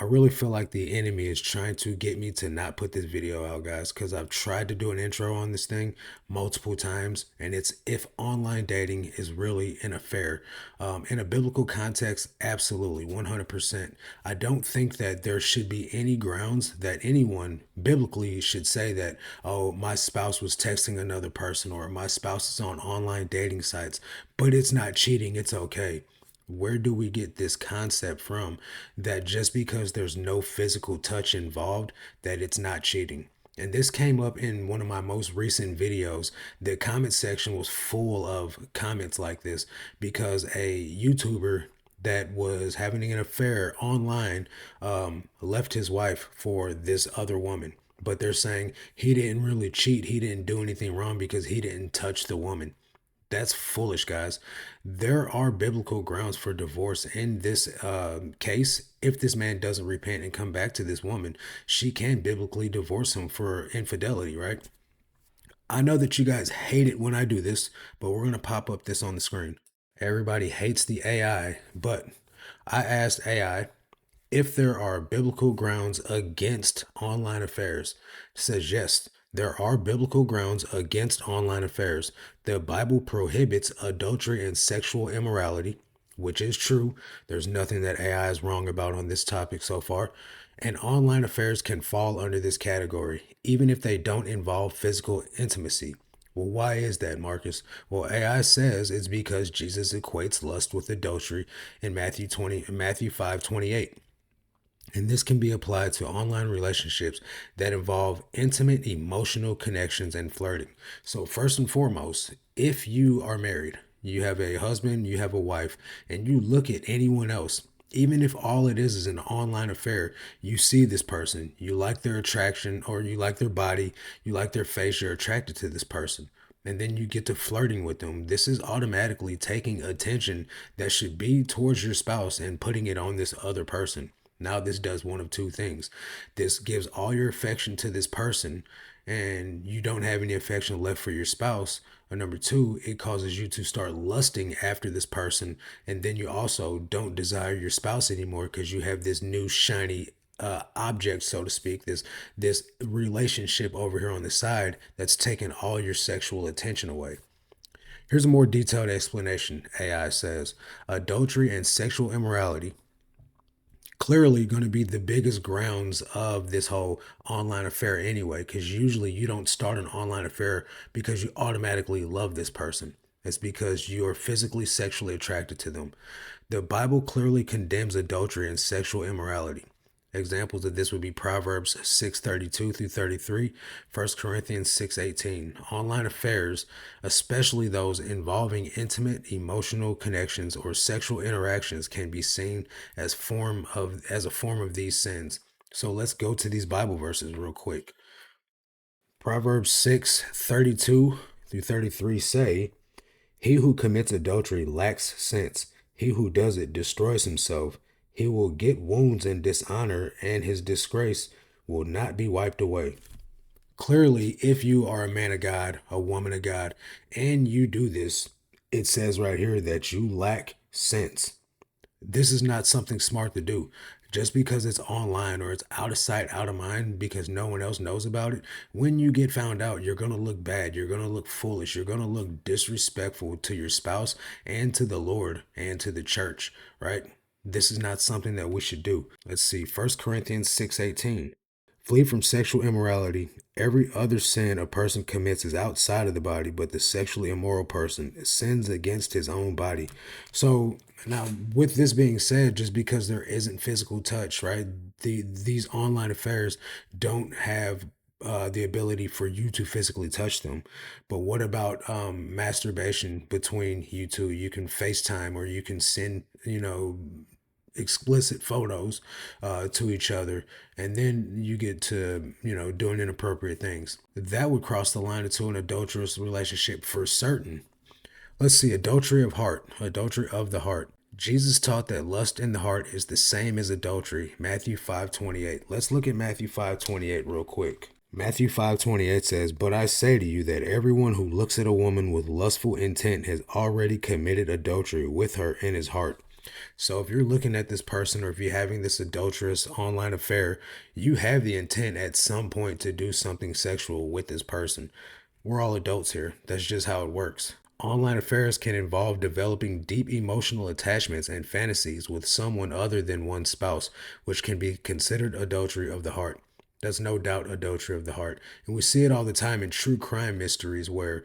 I really feel like the enemy is trying to get me to not put this video out, guys, because I've tried to do an intro on this thing multiple times, and it's if online dating is really an affair. In a biblical context, absolutely, 100%. I don't think that there should be any grounds that anyone biblically should say that, oh, my spouse was texting another person or my spouse is on online dating sites, but it's not cheating, it's okay. Where do we get this concept from that just because there's no physical touch involved, that it's not cheating? And this came up in one of my most recent videos. The comment section was full of comments like this because a YouTuber that was having an affair online left his wife for this other woman. But they're saying he didn't really cheat. He didn't do anything wrong because he didn't touch the woman. That's foolish, guys. There are biblical grounds for divorce in this case. If this man doesn't repent and come back to this woman, she can biblically divorce him for infidelity, right? I know that you guys hate it when I do this, but we're going to pop up this on the screen. Everybody hates the AI, but I asked AI if there are biblical grounds against online affairs. It says yes, there are biblical grounds against online affairs. The Bible prohibits adultery and sexual immorality, which is true. There's nothing that AI is wrong about on this topic so far. And online affairs can fall under this category, even if they don't involve physical intimacy. Well, why is that, Marcus? Well, AI says it's because Jesus equates lust with adultery in Matthew 5:28. And this can be applied to online relationships that involve intimate emotional connections and flirting. So, first and foremost, if you are married, you have a husband, you have a wife, and you look at anyone else, even if all it is an online affair, you see this person, you like their attraction or you like their body, you like their face, you're attracted to this person. And then you get to flirting with them. This is automatically taking attention that should be towards your spouse and putting it on this other person. Now, this does one of two things. This gives all your affection to this person, and you don't have any affection left for your spouse. Or number two, it causes you to start lusting after this person, and then you also don't desire your spouse anymore because you have this new shiny object, so to speak, this relationship over here on the side that's taking all your sexual attention away. Here's a more detailed explanation. AI says adultery and sexual immorality clearly going to be the biggest grounds of this whole online affair anyway, because usually you don't start an online affair because you automatically love this person. It's because you are physically sexually attracted to them. The Bible clearly condemns adultery and sexual immorality. Examples of this would be Proverbs 6:32 through 33, 1 Corinthians 6:18. Online affairs, especially those involving intimate emotional connections or sexual interactions, can be seen as a form of these sins. So let's go to these Bible verses real quick. Proverbs 6:32 through 33 say, he who commits adultery lacks sense. He who does it destroys himself. He will get wounds and dishonor, and his disgrace will not be wiped away. Clearly, if you are a man of God, a woman of God, and you do this, it says right here that you lack sense. This is not something smart to do. Just because it's online or it's out of sight, out of mind, because no one else knows about it, when you get found out, you're going to look bad. You're going to look foolish. You're going to look disrespectful to your spouse and to the Lord and to the church, right? This is not something that we should do. Let's see, 1 Corinthians 6:18. Flee from sexual immorality. Every other sin a person commits is outside of the body, but the sexually immoral person sins against his own body. So now, with this being said, just because there isn't physical touch, right? These online affairs don't have the ability for you to physically touch them. But what about masturbation between you two? You can FaceTime or you can send, explicit photos to each other, and then you get to doing inappropriate things that would cross the line into an adulterous relationship for certain. Let's see, adultery of the heart. Jesus taught that lust in the heart is the same as adultery. Matthew 5:28. Let's look at Matthew 5:28 real quick. Matthew 5:28 says, but I say to you that everyone who looks at a woman with lustful intent has already committed adultery with her in his heart. So if you're looking at this person or if you're having this adulterous online affair, you have the intent at some point to do something sexual with this person. We're all adults here. That's just how it works. Online affairs can involve developing deep emotional attachments and fantasies with someone other than one's spouse, which can be considered adultery of the heart. That's no doubt adultery of the heart. And we see it all the time in true crime mysteries where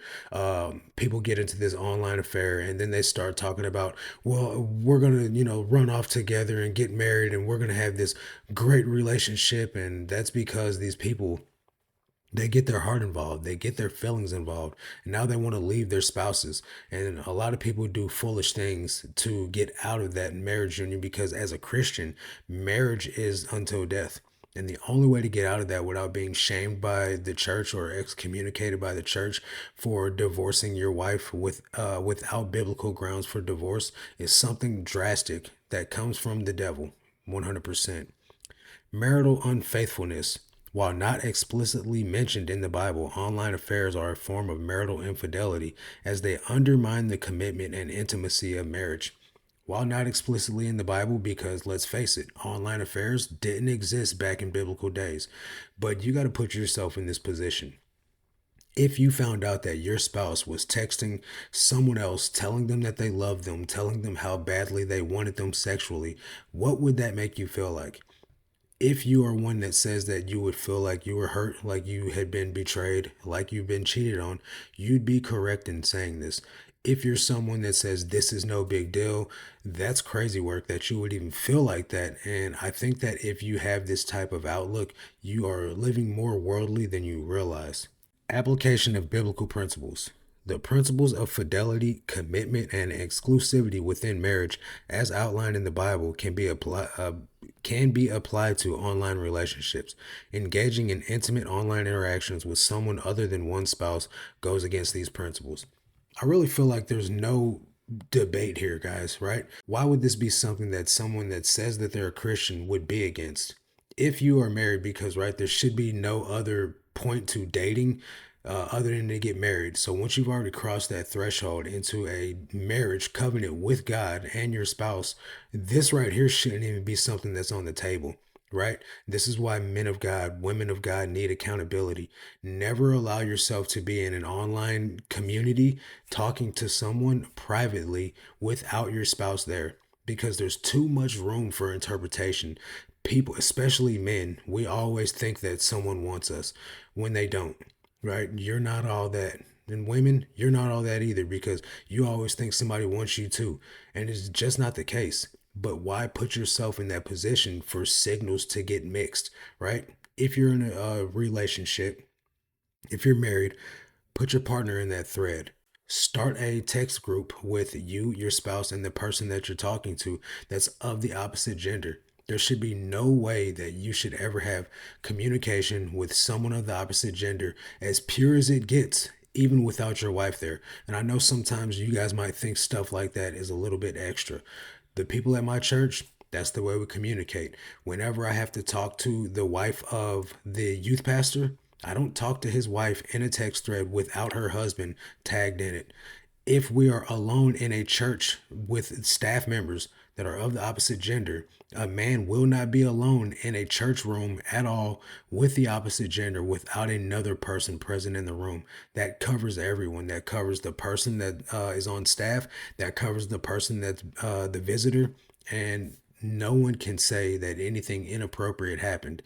people get into this online affair and then they start talking about, well, we're going to, run off together and get married and we're going to have this great relationship. And that's because these people, they get their heart involved, they get their feelings involved, and now they want to leave their spouses. And a lot of people do foolish things to get out of that marriage union because, as a Christian, marriage is until death. And the only way to get out of that without being shamed by the church or excommunicated by the church for divorcing your wife without biblical grounds for divorce is something drastic that comes from the devil, 100%. Marital unfaithfulness. While not explicitly mentioned in the Bible, online affairs are a form of marital infidelity as they undermine the commitment and intimacy of marriage. While not explicitly in the Bible, because let's face it, online affairs didn't exist back in biblical days. But you got to put yourself in this position. If you found out that your spouse was texting someone else, telling them that they love them, telling them how badly they wanted them sexually, what would that make you feel like? If you are one that says that you would feel like you were hurt, like you had been betrayed, like you've been cheated on, you'd be correct in saying this. If you're someone that says this is no big deal, that's crazy work that you would even feel like that. And I think that if you have this type of outlook, you are living more worldly than you realize. Application of biblical principles. The principles of fidelity, commitment, and exclusivity within marriage, as outlined in the Bible, can be applied to online relationships. Engaging in intimate online interactions with someone other than one spouse goes against these principles. I really feel like there's no debate here, guys, right? Why would this be something that someone that says that they're a Christian would be against? If you are married, because, right, there should be no other point to dating other than to get married. So once you've already crossed that threshold into a marriage covenant with God and your spouse, this right here shouldn't even be something that's on the table. Right? This is why men of God, women of God need accountability. Never allow yourself to be in an online community talking to someone privately without your spouse there because there's too much room for interpretation. People, especially men, we always think that someone wants us when they don't, right? You're not all that. And women, you're not all that either because you always think somebody wants you too. And it's just not the case. But why put yourself in that position for signals to get mixed, right? If you're in a relationship, if you're married, put your partner in that thread. Start a text group with you, your spouse, and the person that you're talking to that's of the opposite gender. There should be no way that you should ever have communication with someone of the opposite gender as pure as it gets, even without your wife there. And I know sometimes you guys might think stuff like that is a little bit extra. The people at my church, that's the way we communicate. Whenever I have to talk to the wife of the youth pastor, I don't talk to his wife in a text thread without her husband tagged in it. If we are alone in a church with staff members that are of the opposite gender, a man will not be alone in a church room at all with the opposite gender without another person present in the room. That covers everyone. That covers the person that is on staff. That covers the person that's the visitor. And no one can say that anything inappropriate happened.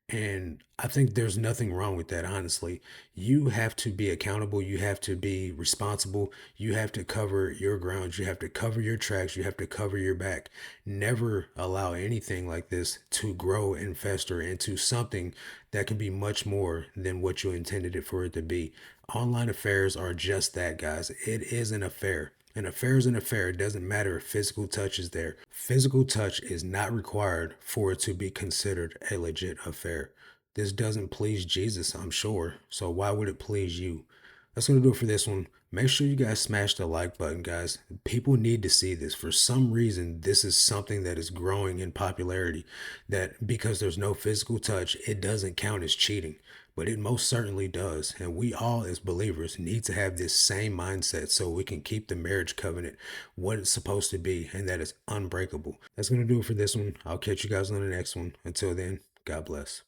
And I think there's nothing wrong with that, honestly. You have to be accountable. You have to be responsible. You have to cover your grounds. You have to cover your tracks. You have to cover your back. Never allow anything like this to grow and fester into something that can be much more than what you intended it for it to be. Online affairs are just that, guys. It is an affair. An affair is an affair. It doesn't matter if physical touch is there. Physical touch is not required for it to be considered a legit affair. This doesn't please Jesus, I'm sure. So why would it please you? That's gonna do it for this one. Make sure you guys smash the like button, guys. People need to see this. For some reason, this is something that is growing in popularity. That because there's no physical touch, it doesn't count as cheating. But it most certainly does. And we all, as believers, need to have this same mindset so we can keep the marriage covenant what it's supposed to be, and that is unbreakable. That's gonna do it for this one. I'll catch you guys on the next one. Until then, God bless.